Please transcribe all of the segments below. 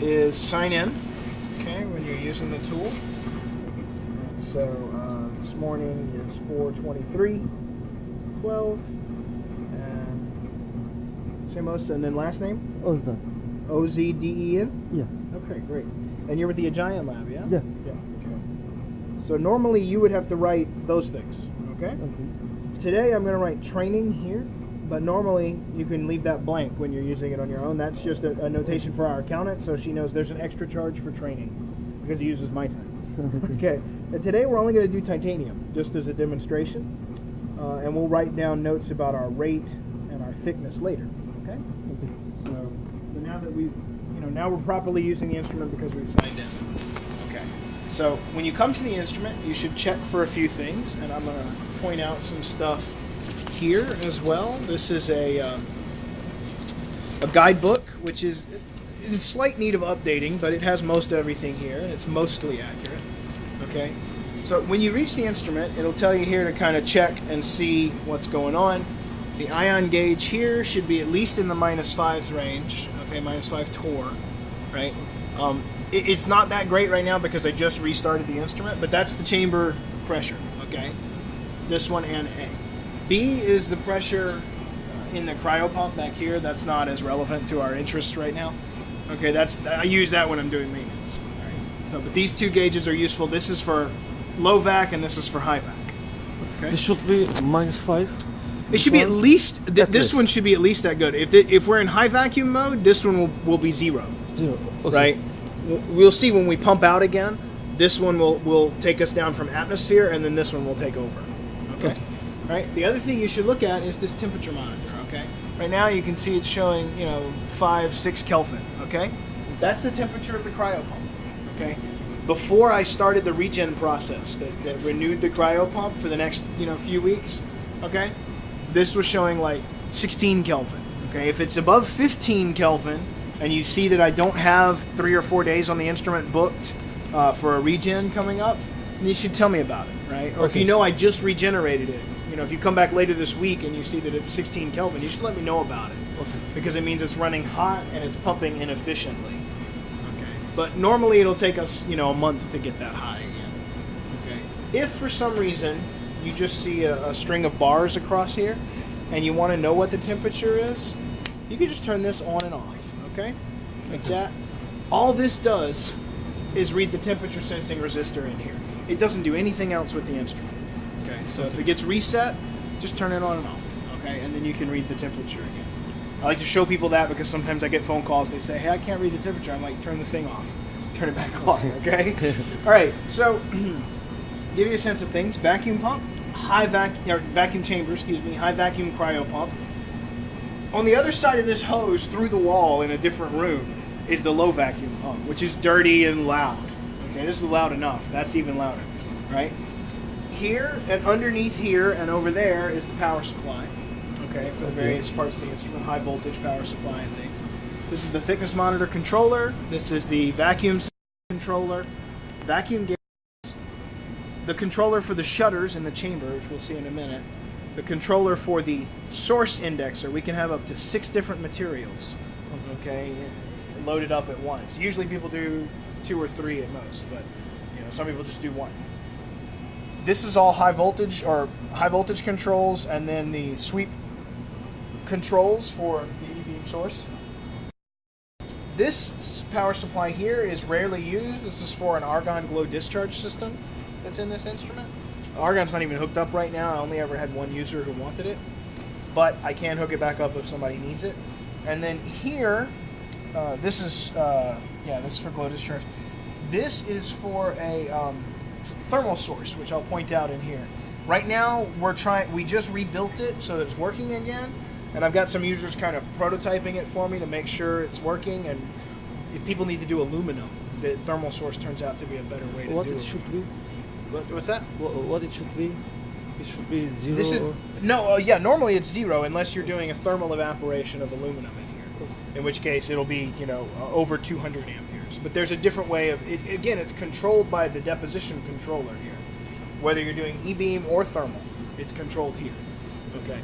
is sign in, okay, when you're using the tool. So this morning is 4/23/12, and same Osa, and then last name? Ozden. Ozden? Yeah. Okay, great. And you're with the Agiant Lab, yeah? Yeah. Yeah, okay. So normally you would have to write those things, okay? Okay. Today I'm going to write training here, but normally you can leave that blank when you're using it on your own. That's just a notation for our accountant, so she knows there's an extra charge for training because he uses my time. Okay, and today we're only going to do titanium, just as a demonstration, and we'll write down notes about our rate and our thickness later, okay? Okay. So now that we've, now we're properly using the instrument because we've signed in. Okay. So when you come to the instrument, you should check for a few things, and I'm going to point out some stuff here as well. This is a guidebook, which is in slight need of updating, but it has most everything here. It's mostly accurate. Okay. So when you reach the instrument, it'll tell you here to kind of check and see what's going on. The ion gauge here should be at least in the -5 range. Okay, -5 torr, right? It's not that great right now because I just restarted the instrument, but that's the chamber pressure, okay? This one and A. B is the pressure in the cryo pump back here. That's not as relevant to our interests right now. Okay, I use that when I'm doing maintenance. All right. So, but these two gauges are useful. This is for low vac and this is for high vac. Okay. This should be -5. It should be at least. This least. one should be at least that good. If we're in high vacuum mode, this one will be 0. 0. Okay. Right. We'll see when we pump out again. This one will take us down from atmosphere, and then this one will take over. Okay. Right. The other thing you should look at is this temperature monitor. Okay. Right now you can see it's showing 5-6 Kelvin. Okay. That's the temperature of the cryo pump. Okay. Before I started the regen process that renewed the cryo pump for the next few weeks. Okay. This was showing like 16 Kelvin. Okay. If it's above 15 Kelvin, and you see that I don't have 3 or 4 days on the instrument booked for a regen coming up, you should tell me about it, right? Or if you know I just regenerated it, if you come back later this week and you see that it's 16 Kelvin, you should let me know about it. Okay. Because it means it's running hot and it's pumping inefficiently. Okay. But normally it'll take us, a month to get that high again. Okay. If for some reason you just see a string of bars across here and you want to know what the temperature is, you can just turn this on and off. Okay, like that. All this does is read the temperature sensing resistor in here. It doesn't do anything else with the instrument. Okay, so if it gets reset, just turn it on and off. Okay, and then you can read the temperature again. I like to show people that because sometimes I get phone calls. They say, "Hey, I can't read the temperature." I'm like, "Turn the thing off. Turn it back on." Okay. All right. So, give you a sense of things. Vacuum pump, vacuum chamber. Excuse me. High vacuum cryo pump. On the other side of this hose, through the wall in a different room, is the low vacuum pump, which is dirty and loud. Okay, this is loud enough. That's even louder, right? Here and underneath here and over there is the power supply. Okay, for the various parts of the instrument, high voltage power supply and things. This is the thickness monitor controller. This is the vacuum controller, vacuum gauge, the controller for the shutters in the chamber, which we'll see in a minute. The controller for the source indexer. We can have up to 6 different materials, okay, loaded up at once. Usually people do 2 or 3 at most, but some people just do 1. This is all high voltage controls, and then the sweep controls for the E-beam source. This power supply here is rarely used. This is for an argon glow discharge system that's in this instrument. Argon's not even hooked up right now. I only ever had one user who wanted it, but I can hook it back up if somebody needs it. And then here, this is for glow discharge. This is for a thermal source, which I'll point out in here. Right now, we just rebuilt it so that it's working again, and I've got some users kind of prototyping it for me to make sure it's working. And if people need to do aluminum, the thermal source turns out to be a better way to do it. What it should be? What's that? What it should be? It should be 0. This is normally it's 0 unless you're doing a thermal evaporation of aluminum in here. In which case it'll be over 200 amperes. But there's a different way of it. Again, it's controlled by the deposition controller here. Whether you're doing E-beam or thermal, it's controlled here. Okay.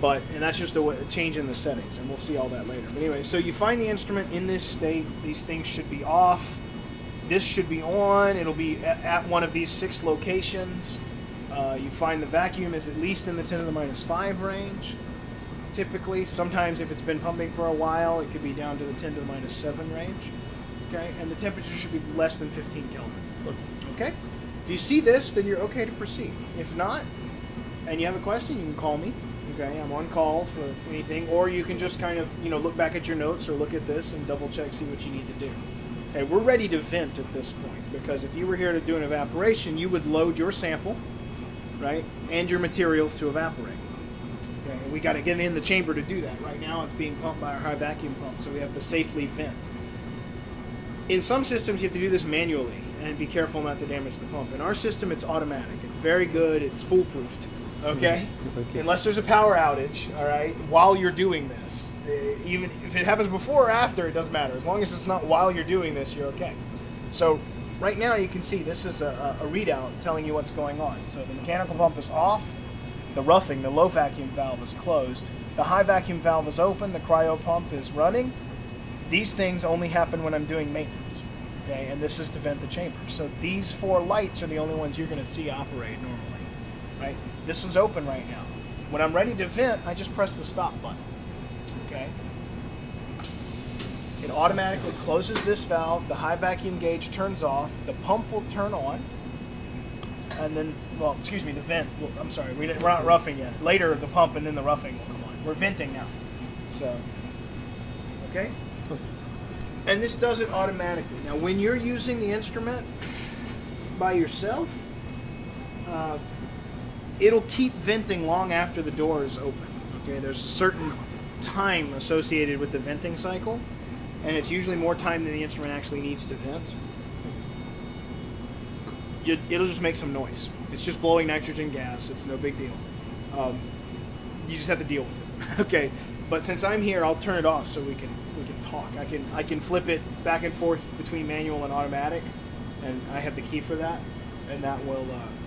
And that's just a change in the settings, and we'll see all that later. But anyway, so you find the instrument in this state. These things should be off. This should be on. It'll be at one of these 6 locations. You find the vacuum is at least in the 10 to the minus 5 range. Typically, sometimes if it's been pumping for a while, it could be down to the 10 to the minus 7 range. Okay, and the temperature should be less than 15 Kelvin. Okay, if you see this, then you're okay to proceed. If not, and you have a question, you can call me. Okay, I'm on call for anything, or you can just kind of look back at your notes or look at this and double check, see what you need to do. Okay, we're ready to vent at this point, because if you were here to do an evaporation, you would load your sample, right, and your materials to evaporate. Okay, and we got to get in the chamber to do that. Right now, it's being pumped by our high vacuum pump, so we have to safely vent. In some systems, you have to do this manually and be careful not to damage the pump. In our system, it's automatic. It's very good. It's foolproofed. Okay? Unless there's a power outage, all right, while you're doing this. Even if it happens before or after, it doesn't matter. As long as it's not while you're doing this, you're okay. So right now you can see this is a readout telling you what's going on. So the mechanical pump is off. The roughing, the low vacuum valve is closed. The high vacuum valve is open. The cryo pump is running. These things only happen when I'm doing maintenance. Okay, and this is to vent the chamber. So these 4 lights are the only ones you're going to see operate normally. Right? This is open right now. When I'm ready to vent, I just press the stop button. Okay? It automatically closes this valve. The high vacuum gauge turns off. The pump will turn on. And then, well, excuse me, the vent. Well, I'm sorry, we're not roughing yet. Later, the pump and then the roughing will come on. We're venting now. So, okay? And this does it automatically. Now, when you're using the instrument by yourself, it'll keep venting long after the door is open. Okay, there's a certain time associated with the venting cycle, and it's usually more time than the instrument actually needs to vent. It'll just make some noise. It's just blowing nitrogen gas. It's no big deal. You just have to deal with it. Okay, but since I'm here, I'll turn it off so we can talk. I can flip it back and forth between manual and automatic, and I have the key for that, and that will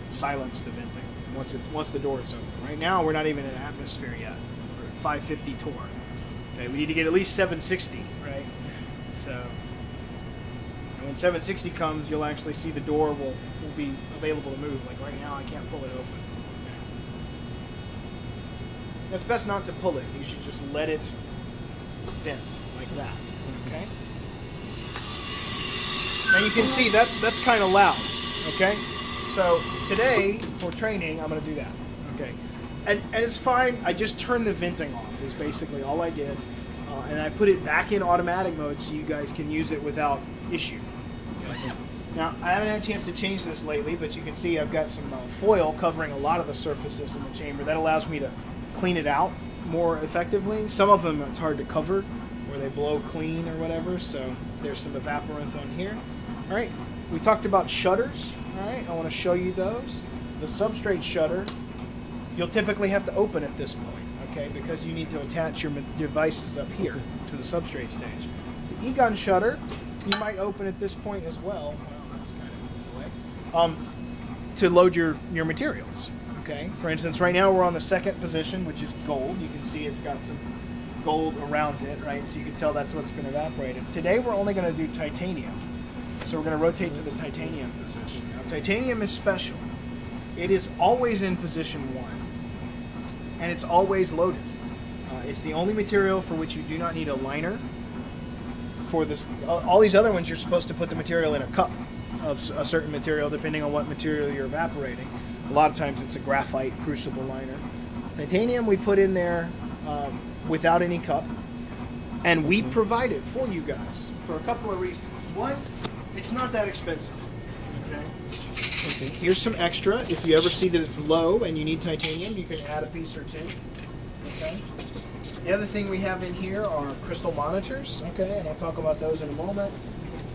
silence the venting once the door is open. Right now, we're not even in atmosphere yet. We're at 550 torr. Okay, we need to get at least 760, right? So, and when 760 comes, you'll actually see the door will be available to move. Like right now, I can't pull it open. Okay. It's best not to pull it. You should just let it vent like that. Okay. Now you can see that's kind of loud. Okay. So today for training, I'm going to do that. Okay. And it's fine. I just turned the venting off. Is basically all I did, and I put it back in automatic mode so you guys can use it without issue. Now, I haven't had a chance to change this lately, but you can see I've got some foil covering a lot of the surfaces in the chamber. That allows me to clean it out more effectively. Some of them it's hard to cover, where they blow clean or whatever, so there's some evaporant on here. All right, we talked about shutters. All right, I want to show you those. The substrate shutter, you'll typically have to open at this point, okay, because you need to attach your devices up here to the substrate stage. The Egon shutter, you might open at this point as well. To load your materials. Okay. For instance, right now we're on the second position, which is gold. You can see it's got some gold around it, right? So you can tell that's what's been evaporated. Today we're only going to do titanium. So we're going to rotate to the titanium position. Now titanium is special. It is always in position 1, and it's always loaded. It's the only material for which you do not need a liner. For this, all these other ones, you're supposed to put the material in a cup of a certain material, depending on what material you're evaporating. A lot of times it's a graphite crucible liner. Titanium we put in there without any cup, and we provide it for you guys for a couple of reasons. One, it's not that expensive. Okay. Here's some extra. If you ever see that it's low and you need titanium, you can add a piece or two. Okay. The other thing we have in here are crystal monitors. Okay, and I'll talk about those in a moment.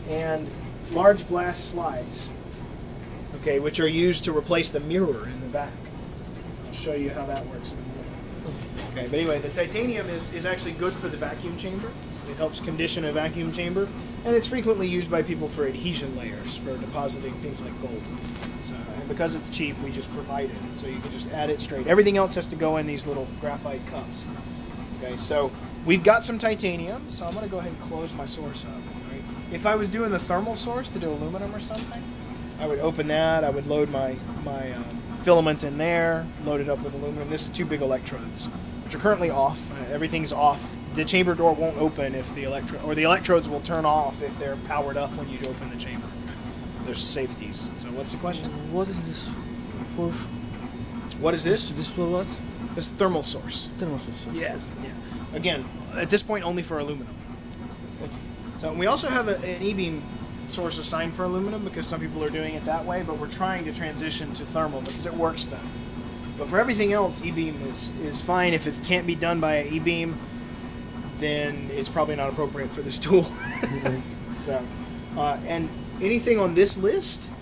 And large glass slides, okay, which are used to replace the mirror in the back. I'll show you how that works in a minute. Okay, but anyway, the titanium is actually good for the vacuum chamber. It helps condition a vacuum chamber, and it's frequently used by people for adhesion layers, for depositing things like gold. So, And because it's cheap, we just provide it. So you can just add it straight. Everything else has to go in these little graphite cups. Okay, so we've got some titanium. So I'm going to go ahead and close my source up. Right? If I was doing the thermal source to do aluminum or something, I would open that. I would load my filament in there, load it up with aluminum. This is 2 big electrodes, which are currently off. Everything's off. The chamber door won't open if the electrodes will turn off if they're powered up when you open the chamber. There's safeties. So what's the question? What is this for? What is this? This for what? This is thermal source. Thermal source. Yeah. Again, at this point, only for aluminum. Okay. So we also have an E-beam source assigned for aluminum because some people are doing it that way, but we're trying to transition to thermal because it works better. But for everything else, E-beam is fine. If it can't be done by an E-beam, then it's probably not appropriate for this tool. So, and anything on this list,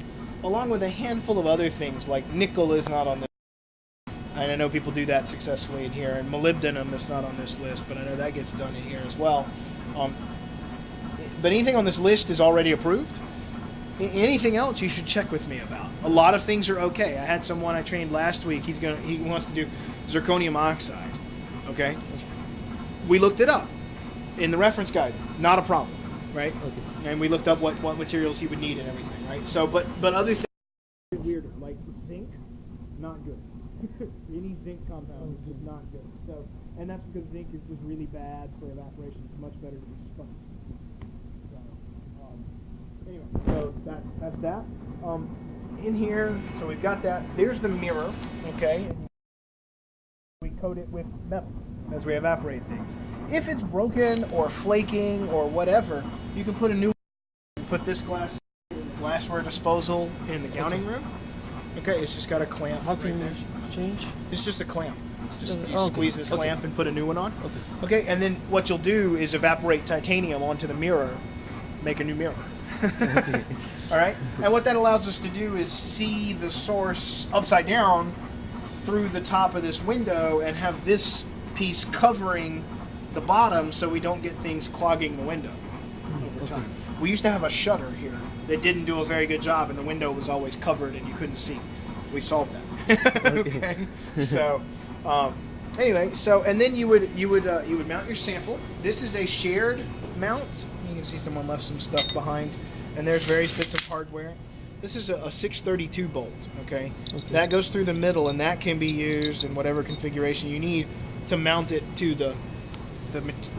along with a handful of other things, like nickel is not on this. And I know people do that successfully in here, and molybdenum is not on this list, but I know that gets done in here as well. But anything on this list is already approved. Anything else you should check with me about. A lot of things are okay. I had someone I trained last week. He wants to do zirconium oxide. Okay? We looked it up in the reference guide. Not a problem, right? Okay. And we looked up what materials he would need and everything, right? So, but other things weirder, like zinc, not good. Any zinc compound is just not good. So, and that's because zinc is just really bad for evaporation. It's much better to be spun. Anyway, so that's that. In here, so we've got that. There's the mirror, okay? We coat it with metal as we evaporate things. If it's broken or flaking or whatever, you can put a new one. Put this glassware disposal in the gowning room. Okay, it's just got a clamp. How can right you there. change? It's just a clamp. Just you Okay. squeeze this clamp and put a new one on. Okay. Okay, and then what you'll do is evaporate titanium onto the mirror, make a new mirror. All right, and what that allows us to do is see the source upside down through the top of this window and have this piece covering the bottom so we don't get things clogging the window over time. We used to have a shutter here that didn't do a very good job, and the window was always covered and you couldn't see. We solved that. Okay. So anyway, so and then you would mount your sample. This is a shared mount. You can see someone left some stuff behind, and there's various bits of hardware. This is a 632 bolt. Okay, that goes through the middle, and that can be used in whatever configuration you need to mount it to the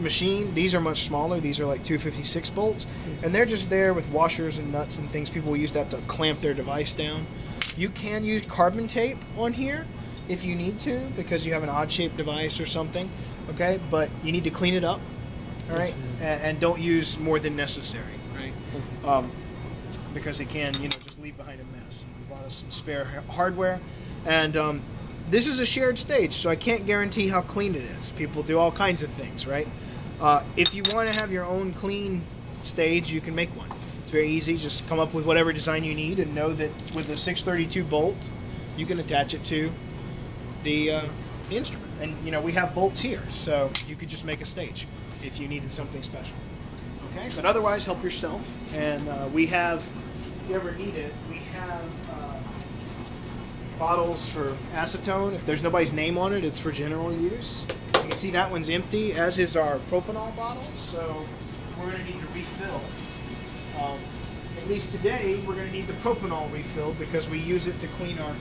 machine. These are much smaller. These are like 256 bolts, and they're just there with washers and nuts and things. People will use that to clamp their device down. You can use carbon tape on here if you need to, because you have an odd-shaped device or something. Okay, but you need to clean it up. All right, and don't use more than necessary. Right, because it can, just leave behind a mess. We bought us some spare hardware, and this is a shared stage, so I can't guarantee how clean it is. People do all kinds of things, right? If you want to have your own clean stage, you can make one. It's very easy. Just come up with whatever design you need, and know that with a 632 bolt, you can attach it to the instrument. And we have bolts here, so you could just make a stage if you needed something special. Okay, but otherwise, help yourself. And we have, if you ever need it, we have bottles for acetone. If there's nobody's name on it, it's for general use. You can see that one's empty, as is our propanol bottle. So we're going to need to refill. At least today, we're going to need the propanol refilled because we use it to clean our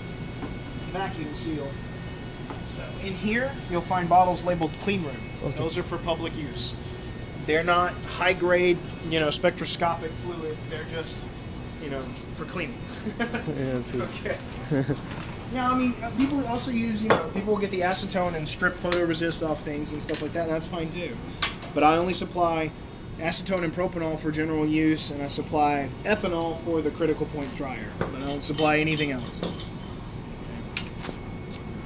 vacuum seal. So in here, you'll find bottles labeled clean room. Okay. Those are for public use. They're not high grade, spectroscopic fluids. They're just, for cleaning. Okay. Now, people also use, people will get the acetone and strip photoresist off things and stuff like that, and that's fine too. But I only supply acetone and propanol for general use, and I supply ethanol for the critical point dryer. But I don't supply anything else.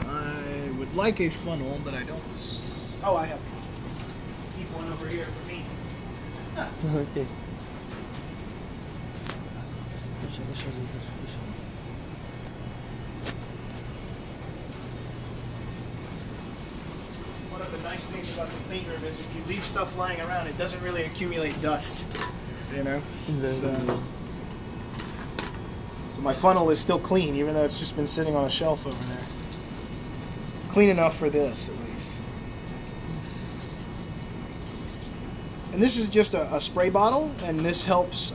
I would like a funnel, but I don't. Oh, I have. Keep one over here for me. Okay. One of the nice things about the clean room is if you leave stuff lying around, it doesn't really accumulate dust. So So my funnel is still clean, even though it's just been sitting on a shelf over there. Clean enough for this, at least. And this is just a spray bottle, and this helps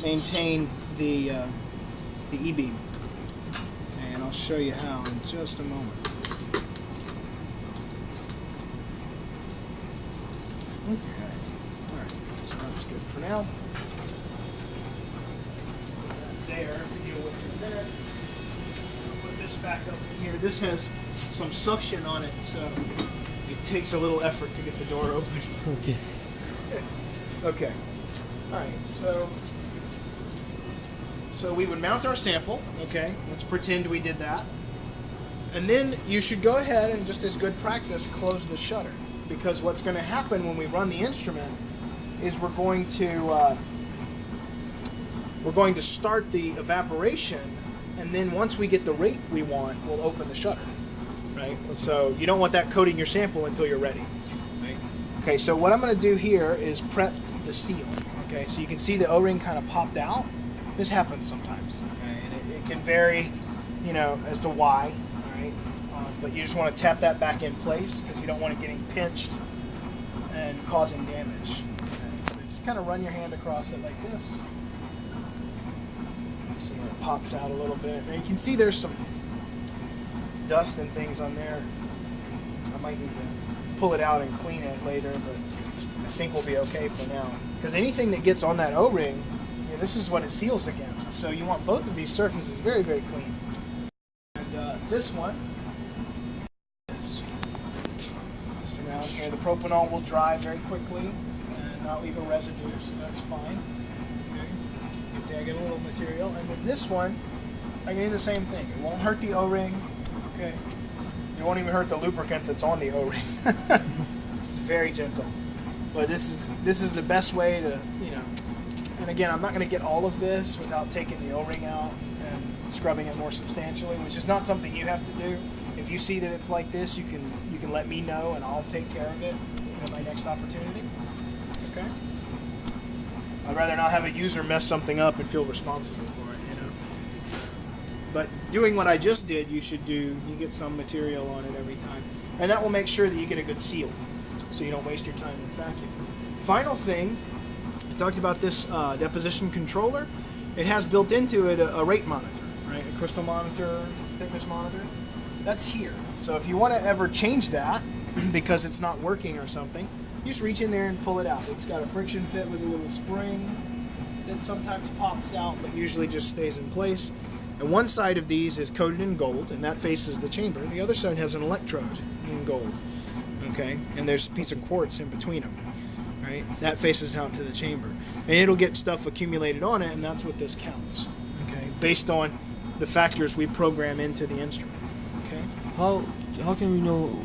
maintain the E-beam. And I'll show you how in just a moment. Okay. Alright, so that's good for now. There to deal with in a minute. I'll put this back up in here. This has some suction on it, so it takes a little effort to get the door open. Okay. Okay. Alright, so we would mount our sample, okay? Let's pretend we did that. And then you should go ahead and, just as good practice, close the shutter. Because what's going to happen when we run the instrument is we're going to start the evaporation, and then once we get the rate we want, we'll open the shutter, right? So you don't want that coating your sample until you're ready, right? Okay, so what I'm going to do here is prep the seal, okay? So you can see the O-ring kind of popped out. This happens sometimes, okay? And it can vary, you know, as to why, all right? But you just want to tap that back in place because you don't want it getting pinched and causing damage. Okay? So just kind of run your hand across it like this. See where it pops out a little bit. Now you can see there's some dust and things on there. I might need to pull it out and clean it later, but I think we'll be okay for now. Because anything that gets on that O-ring, this is what it seals against. So you want both of these surfaces very, very clean. And this one, just around here, the propanol will dry very quickly and not leave a residue, so that's fine. Okay. You can see I get a little material. And then this one, I can do the same thing. It won't hurt the O-ring. Okay. It won't even hurt the lubricant that's on the O-ring. It's very gentle. But this is the best way to, you know. And again, I'm not going to get all of this without taking the O-ring out and scrubbing it more substantially, which is not something you have to do. If you see that it's like this, you can let me know and I'll take care of it at my next opportunity. Okay? I'd rather not have a user mess something up and feel responsible for it, you know. But doing what I just did, you get some material on it every time. And that will make sure that you get a good seal, so you don't waste your time with vacuum. Final thing, I talked about this deposition controller. It has built into it a rate monitor, right? A crystal monitor, thickness monitor. That's here. So if you want to ever change that because it's not working or something, you just reach in there and pull it out. It's got a friction fit with a little spring that sometimes pops out, but usually just stays in place. And one side of these is coated in gold, and that faces the chamber. The other side has an electrode in gold, okay? And there's a piece of quartz in between them, right? That faces out to the chamber. And it'll get stuff accumulated on it, and that's what this counts, okay? Based on the factors we program into the instrument, okay? How can we know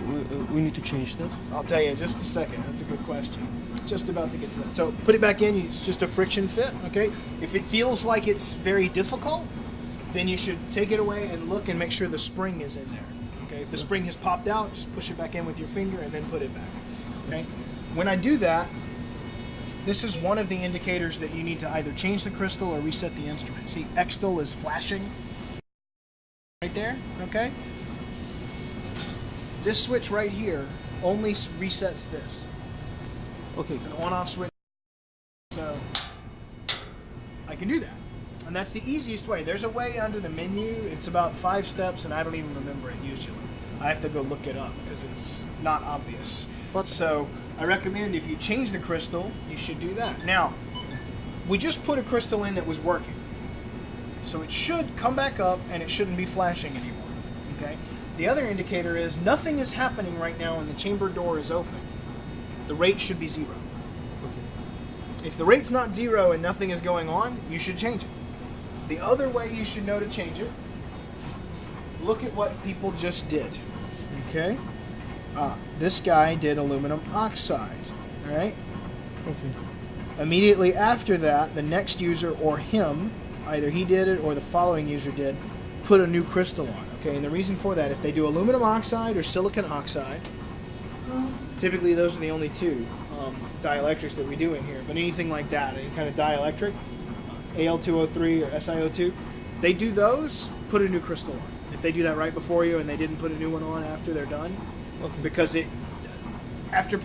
we need to change that? I'll tell you in just a second. That's a good question. Just about to get to that. So put it back in. It's just a friction fit, okay? If it feels like it's very difficult, then you should take it away and look and make sure the spring is in there, okay? If the spring has popped out, just push it back in with your finger and then put it back, okay? When I do that, this is one of the indicators that you need to either change the crystal or reset the instrument. See, Xtal is flashing right there, okay? This switch right here only resets this. Okay. It's an on-off switch, so I can do that. And that's the easiest way. There's a way under the menu. It's about 5 steps, and I don't even remember it usually. I have to go look it up because it's not obvious. So I recommend if you change the crystal, you should do that. Now, we just put a crystal in that was working. So it should come back up, and it shouldn't be flashing anymore, okay? The other indicator is nothing is happening right now and the chamber door is open. The rate should be 0. Okay. If the rate's not 0 and nothing is going on, you should change it. The other way you should know to change it, look at what people just did. Okay? This guy did aluminum oxide. Alright? Okay. Immediately after that, the next user or him, either he did it or the following user did, put a new crystal on. Okay, and the reason for that, if they do aluminum oxide or silicon oxide, typically those are the only two dielectrics that we do in here. But anything like that, any kind of dielectric, AL203 or SiO2, they do those, put a new crystal on. If they do that right before you and they didn't put a new one on after they're done, Okay. because after